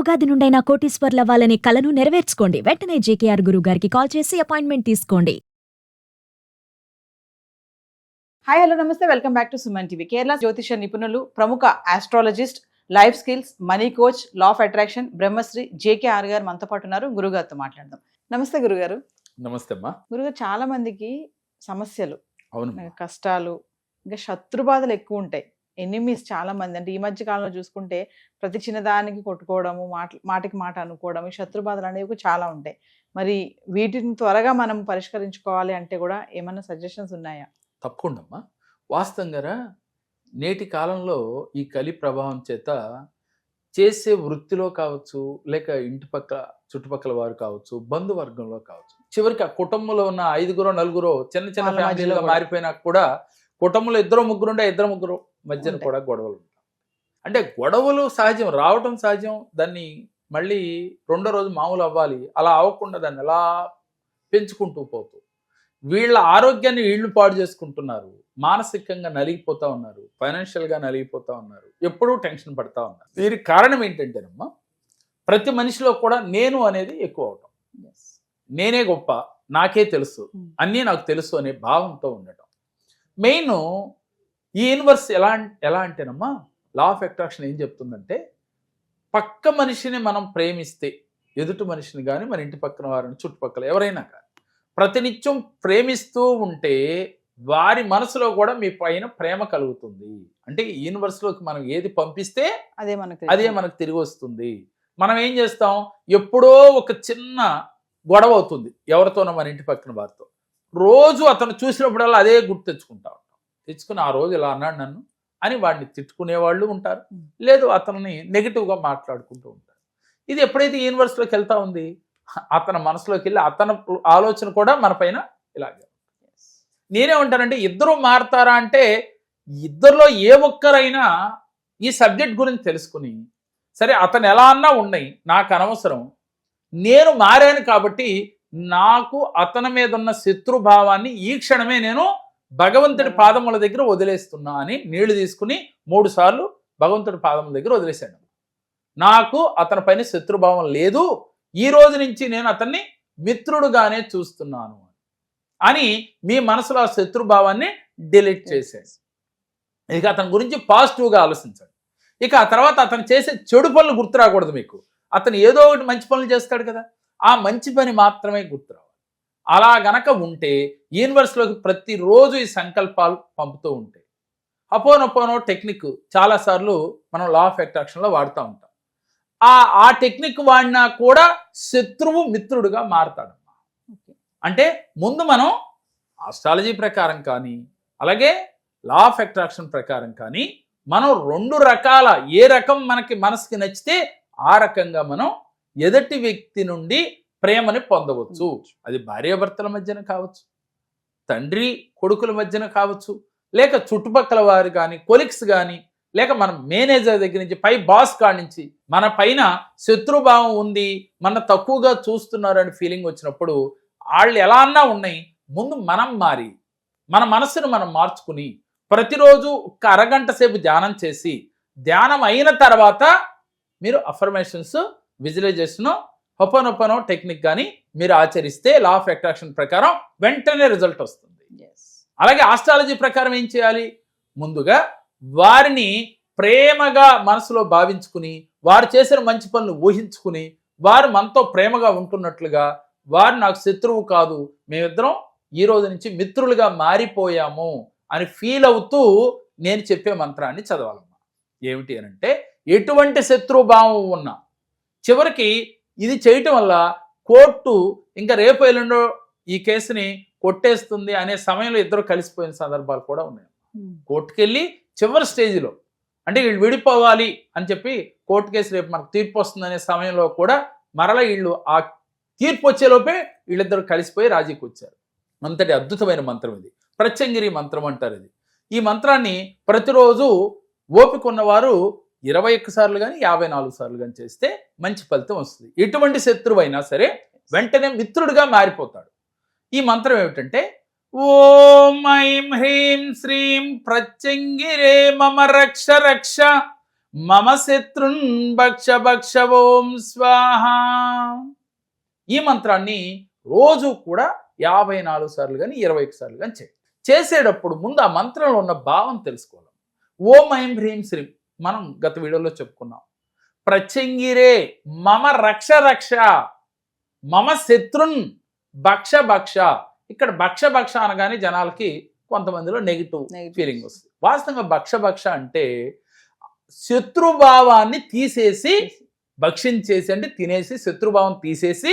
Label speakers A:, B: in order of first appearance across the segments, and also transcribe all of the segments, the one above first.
A: ఉగాది నుండైనా కోటీశ్వర్లవ్వాలనే కలను నెరవేర్చుకోండి. వెంటనే జేకేఆర్ గురువు గారికి కాల్ చేసి అపాయింట్మెంట్ తీసుకోండి.
B: హాయ్ హలో నమస్తే, welcome back to Suman TV. Kerala జ్యోతిష నిపుణులు, ప్రముఖ astrologist, life skills, money coach, law of attraction Brahmashri JKR గారు మనతో పాటు ఉన్నారు. గురుగారితో మాట్లాడదాం. నమస్తే గురుగారు.
C: నమస్తే అమ్మా.
B: గురుగారు, చాలా మందికి సమస్యలు,
C: అవును,
B: కష్టాలు, ఇంకా శత్రుబాధలు ఎక్కువ ఉంటాయి. ఎనిమీస్ చాలా మంది, అంటే ఈ మధ్య కాలంలో చూసుకుంటే ప్రతి చిన్నదానికి కొట్టుకోవడము, మాటికి మాట అనుకోవడం, ఈ శత్రుబాధలు అనేవి చాలా ఉంటాయి. మరి వీటిని త్వరగా మనం పరిష్కరించుకోవాలి అంటే కూడా ఏమైనా సజెషన్స్ ఉన్నాయా?
C: తప్పకుండా అమ్మా. వాస్తవంగా నేటి కాలంలో ఈ కలి ప్రభావం చేత చేసే వృత్తిలో కావచ్చు, లేక ఇంటి పక్క చుట్టుపక్కల వారు కావచ్చు, బంధువర్గంలో కావచ్చు, చివరికి ఆ కుటుంబంలో ఉన్న 5 నలుగురు చిన్న చిన్న
B: వాళ్ళ
C: ఫ్యామిలీలుగా
B: మధ్యలో
C: మారిపోయినా కూడా కుటుంబంలో 2 ముగ్గురు మధ్యన
B: ఉంటాయి.
C: కూడా గొడవలు ఉంటాయి. అంటే గొడవలు సహజం, రావటం సహజం. దాన్ని మళ్ళీ రెండో రోజు మామూలు అవ్వాలి. అలా అవ్వకుండా దాన్ని ఎలా పెంచుకుంటూ పోతూ వీళ్ళ ఆరోగ్యాన్ని వీళ్ళు పాడు చేసుకుంటున్నారు, మానసికంగా నలిగిపోతా ఉన్నారు, ఫైనాన్షియల్గా నలిగిపోతా ఉన్నారు, ఎప్పుడూ టెన్షన్ పడతా ఉన్నారు. దీనికి కారణం ఏంటంటేనమ్మా, ప్రతి మనిషిలో కూడా నేను అనేది ఎక్కువ అవటం. నేనే గొప్ప, నాకే తెలుసు, అన్నీ నాకు తెలుసు అనే భావంతో ఉండటం. మెయిన్ ఈ యూనివర్స్ ఎలా అంటేనమ్మా, లా ఆఫ్ అట్రాక్షన్ ఏం చెప్తుందంటే, పక్క మనిషిని మనం ప్రేమిస్తే, ఎదుటి మనిషిని కానీ మన ఇంటి పక్కన వారిని, చుట్టుపక్కల ఎవరైనా కానీ ప్రతినిత్యం ప్రేమిస్తూ ఉంటే వారి మనసులో కూడా మీ పైన ప్రేమ కలుగుతుంది. అంటే ఈ యూనివర్స్లోకి మనం ఏది పంపిస్తే అదే మనకు తిరిగి వస్తుంది. మనం ఏం చేస్తాం, ఎప్పుడో ఒక చిన్న గొడవ అవుతుంది ఎవరితోనో మన ఇంటి పక్కన వారితో, రోజు అతను చూసినప్పుడల్లా అదే గుర్తు తెచ్చుకుంటా ఉంటాం. తెచ్చుకుని ఆ రోజు ఇలా అన్నాడు నన్ను అని వాడిని తిట్టుకునే వాళ్ళు ఉంటారు, లేదు అతన్ని నెగిటివ్గా మాట్లాడుకుంటూ ఉంటారు. ఇది ఎప్పుడైతే యూనివర్స్లోకి వెళ్తా ఉంది, అతని మనసులోకి వెళ్ళి అతని ఆలోచన కూడా మన పైన ఇలాగే. నేనేమంటానంటే, ఇద్దరు మారతారా అంటే, ఇద్దరిలో ఏ ఒక్కరైనా ఈ సబ్జెక్ట్ గురించి తెలుసుకుని, సరే అతను ఎలా అన్నా ఉన్నాయి, నాకు అనవసరం, నేను మారాను కాబట్టి నాకు అతని మీద ఉన్న శత్రుభావాన్ని ఈ క్షణమే నేను భగవంతుడి పాదముల దగ్గర వదిలేస్తున్నా అని నీళ్లు తీసుకుని 3 సార్లు భగవంతుడి పాదముల దగ్గర వదిలేశాను. నాకు అతని పైన శత్రుభావం లేదు, ఈ రోజు నుంచి నేను అతన్ని మిత్రుడుగానే చూస్తున్నాను అని మీ మనసులో ఆ శత్రుభావాన్ని డిలీట్ చేసేసి, ఇక అతని గురించి పాజిటివ్గా ఆలోచించండి. ఇక ఆ తర్వాత అతను చేసే చెడు పనులు గుర్తు రాకూడదు మీకు. అతను ఏదో ఒకటి మంచి పనులు చేస్తాడు కదా, ఆ మంచి పని మాత్రమే గుర్తు రావాలి. అలా గనక ఉంటే యూనివర్స్లోకి ప్రతిరోజు ఈ సంకల్పాలు పంపుతూ ఉంటాయి. అపోనొపోనో టెక్నిక్ చాలాసార్లు మనం లా ఆఫ్ అట్రాక్షన్లో వాడుతూ ఉంటాం. ఆ టెక్నిక్ వాడినా కూడా శత్రువు మిత్రుడుగా మారతాడమ్మా. అంటే ముందు మనం ఆస్ట్రాలజీ ప్రకారం కానీ, అలాగే లా ఆఫ్ అట్రాక్షన్ ప్రకారం కానీ, మనం 2 రకాల, ఏ రకం మనసుకి నచ్చితే ఆ రకంగా మనం ఎదుటి వ్యక్తి నుండి ప్రేమని పొందవచ్చు. అది భార్యాభర్తల మధ్యన కావచ్చు, తండ్రి కొడుకుల మధ్యన కావచ్చు, లేక చుట్టుపక్కల వారు కానీ, కొలిక్స్ కానీ, లేక మన మేనేజర్ దగ్గర నుంచి, పై బాస్ కాడి నుంచి మన పైన శత్రుభావం ఉంది, మన తక్కువగా చూస్తున్నారు అని ఫీలింగ్ వచ్చినప్పుడు, వాళ్ళు ఎలా అన్నా ఉన్నాయి, ముందు మనం మారి మన మనసును మనం మార్చుకుని ప్రతిరోజు ఒక అరగంట సేపు ధ్యానం చేసి, ధ్యానం అయిన తర్వాత మీరు అఫర్మేషన్స్, విజువలైజేషన్, హొపనొపనో టెక్నిక్ కానీ మీరు ఆచరిస్తే లా ఆఫ్ అట్రాక్షన్ ప్రకారం వెంటనే రిజల్ట్ వస్తుంది. అలాగే ఆస్ట్రాలజీ ప్రకారం ఏం చేయాలి, ముందుగా వారిని ప్రేమగా మనసులో భావించుకుని, వారు చేసిన మంచి పనులు ఊహించుకుని, వారు మనతో ప్రేమగా ఉంటున్నట్లుగా, వారు నాకు శత్రువు కాదు, మేమిద్దరం ఈ రోజు నుంచి మిత్రులుగా మారిపోయాము అని ఫీల్ అవుతూ నేను చెప్పే మంత్రాన్ని చదవాలమ్మా. ఏమిటి అని అంటే, ఎటువంటి శత్రుభావం ఉన్నా చివరికి ఇది చేయటం వల్ల కోర్టు ఇంకా రేపు ఎల్లుండో ఈ కేసుని కొట్టేస్తుంది అనే సమయంలో ఇద్దరు కలిసిపోయిన సందర్భాలు కూడా ఉన్నాయి. కోర్టుకు వెళ్ళి చివరి స్టేజ్లో, అంటే వీళ్ళు విడిపోవాలి అని చెప్పి కోర్టు కేసు రేపు మనకు తీర్పు వస్తుందనే సమయంలో కూడా మరలా వీళ్ళు ఆ తీర్పు వచ్చేలోపే వీళ్ళిద్దరు కలిసిపోయి రాజీకి వచ్చారు. అంతటి అద్భుతమైన మంత్రం ఇది, ప్రత్యంగిరి మంత్రం అంటారు ఇది. ఈ మంత్రాన్ని ప్రతిరోజు ఓపిక ఉన్నవారు 21 సార్లు కానీ 54 సార్లు కానీ చేస్తే మంచి ఫలితం వస్తుంది. ఎటువంటి శత్రువైనా సరే వెంటనే మిత్రుడిగా మారిపోతాడు. ఈ మంత్రం ఏమిటంటే, ఓం ఐం హ్రీం శ్రీం ప్రత్యంగిరే మమ రక్ష రక్ష మమ శత్రున్ భక్ష భక్ష ఓం స్వాహ. ఈ మంత్రాన్ని రోజు కూడా 54 సార్లు కానీ 21 సార్లు కానీ చేసేటప్పుడు ముందు ఆ మంత్రంలో ఉన్న భావం తెలుసుకోవాలి. ఓం ఐం హ్రీం శ్రీం మనం గత వీడియోలో చెప్పుకున్నాం. ప్రచంగిరే మమ రక్ష రక్ష, మమ శత్రున్ భక్ష భక్ష. ఇక్కడ భక్ష భక్ష అనగానే జనాలకి కొంతమందిలో నెగిటివ్ ఫీలింగ్ వస్తుంది. వాస్తవంగా భక్ష భక్ష అంటే శత్రుభావాన్ని తీసేసి, భక్షించేసి అంటే తినేసి, శత్రుభావం తీసేసి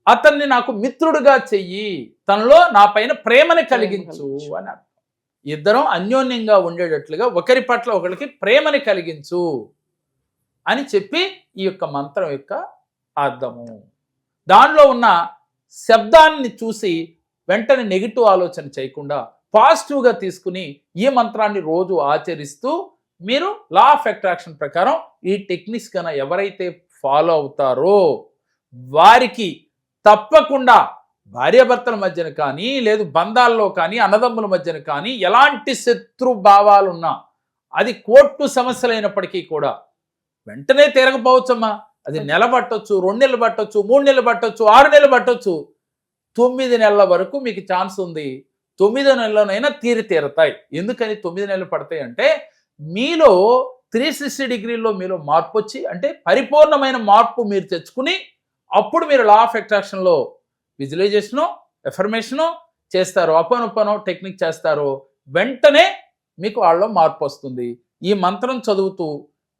C: అతన్ని నాకు మిత్రుడుగా చెయ్యి, తనలో నా పైన ప్రేమని కలిగించు అని అర్థం. ఇద్దరం అన్యోన్యంగా ఉండేటట్లుగా ఒకరి పట్ల ఒకరికి ప్రేమని కలిగించు అని చెప్పి ఈ యొక్క మంత్రం యొక్క అర్థము. దానిలో ఉన్న శబ్దాన్ని చూసి వెంటనే నెగిటివ్ ఆలోచన చేయకుండా పాజిటివ్గా తీసుకుని ఈ మంత్రాన్ని రోజు ఆచరిస్తూ మీరు లా ఆఫ్ అట్రాక్షన్ ప్రకారం ఈ టెక్నిక్స్ కన్నా ఎవరైతే ఫాలో అవుతారో వారికి తప్పకుండా భార్యాభర్తల మధ్యన కానీ, లేదు బంధాల్లో కానీ, అన్నదమ్ముల మధ్యన కానీ ఎలాంటి శత్రు భావాలున్నా, అది కోర్టు సమస్యలైనప్పటికీ కూడా వెంటనే తిరగపోవచ్చమ్మా. అది నెల పట్టొచ్చు, 2 నెలలు పట్టొచ్చు, 3 నెలలు పట్టొచ్చు, 6 నెలలు పట్టొచ్చు, 9 నెలల వరకు మీకు ఛాన్స్ ఉంది. 9 నెలలోనైనా తీరుతాయి. ఎందుకని 9 నెలలు పడతాయి అంటే మీలో 360 డిగ్రీల్లో మీలో మార్పు వచ్చి, అంటే పరిపూర్ణమైన మార్పు మీరు తెచ్చుకుని అప్పుడు మీరు లా ఆఫ్ అట్రాక్షన్లో విజువలైజేషను, ఎఫర్మేషను చేస్తారు, అపోనొప్పనో టెక్నిక్ చేస్తారు, వెంటనే మీకు వాళ్ళలో మార్పు వస్తుంది. ఈ మంత్రం చదువుతూ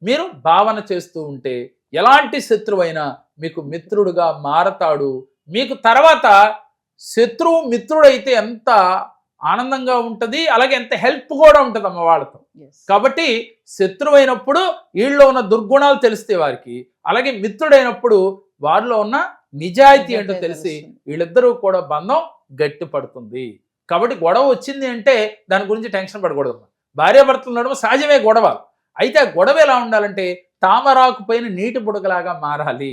C: మీరు భావన చేస్తూ ఉంటే ఎలాంటి శత్రువైనా మీకు మిత్రుడుగా మారతాడు. మీకు తర్వాత శత్రువు మిత్రుడైతే ఎంత ఆనందంగా ఉంటుంది, అలాగే ఎంత హెల్ప్ కూడా ఉంటుంది అమ్మ వాళ్ళతో. కాబట్టి శత్రువైనప్పుడు వీళ్ళలో ఉన్న దుర్గుణాలు తెలిస్తే వారికి, అలాగే మిత్రుడైనప్పుడు వారిలో ఉన్న నిజాయితీ ఏంటో తెలిసి వీళ్ళిద్దరూ కూడా బంధం గట్టి పడుతుంది. కాబట్టి గొడవ వచ్చింది అంటే దాని గురించి టెన్షన్ పడకూడదు. భార్యాభర్తలు నడుమ సహజమే గొడవ. అయితే ఆ గొడవ ఎలా ఉండాలంటే తామరాకు పైన నీటి బుడగలాగా మారాలి.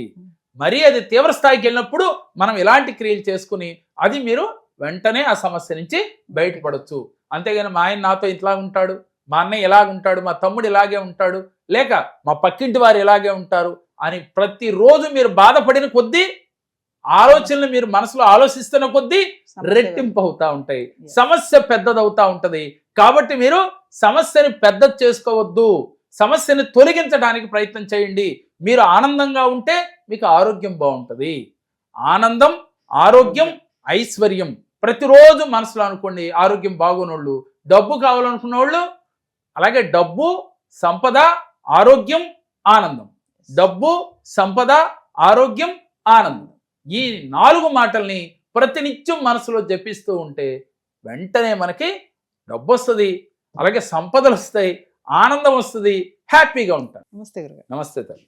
C: మరీ అది తీవ్ర స్థాయికి వెళ్ళినప్పుడు మనం ఇలాంటి క్రియలు చేసుకుని అది మీరు వెంటనే ఆ సమస్య నుంచి బయటపడవచ్చు. అంతేగాని మా ఆయన నాతో ఇట్లా ఉంటాడు, మా అన్నయ్య ఇలాగ ఉంటాడు, మా తమ్ముడు ఇలాగే ఉంటాడు, లేక మా పక్కింటి వారు ఇలాగే ఉంటారు అని ప్రతిరోజు మీరు బాధపడిన కొద్దీ ఆలోచనలు మీరు మనసులో ఆలోచిస్తున్న కొద్దీ రెట్టింపు అవుతా ఉంటాయి, సమస్య పెద్దదవుతా ఉంటది. కాబట్టి మీరు సమస్యని పెద్దది చేసుకోవద్దు, సమస్యని తొలగించడానికి ప్రయత్నం చేయండి. మీరు ఆనందంగా ఉంటే మీకు ఆరోగ్యం బాగుంటుంది. ఆనందం, ఆరోగ్యం, ఐశ్వర్యం ప్రతిరోజు మనసులో అనుకోండి. ఆరోగ్యం బాగున్నోళ్ళు, డబ్బు కావాలనుకున్న వాళ్ళు, అలాగే డబ్బు, సంపద, ఆరోగ్యం, ఆనందం. డబ్బు, సంపద, ఆరోగ్యం, ఆనందం. ఈ 4 మాటల్ని ప్రతినిత్యం మనసులో జపిస్తూ ఉంటే వెంటనే మనకి డబ్బు వస్తుంది, అలాగే సంపదలు వస్తాయి, ఆనందం వస్తుంది, హ్యాపీగా ఉంటాం.
B: నమస్తే గురుగారు.
C: నమస్తే తల్లి.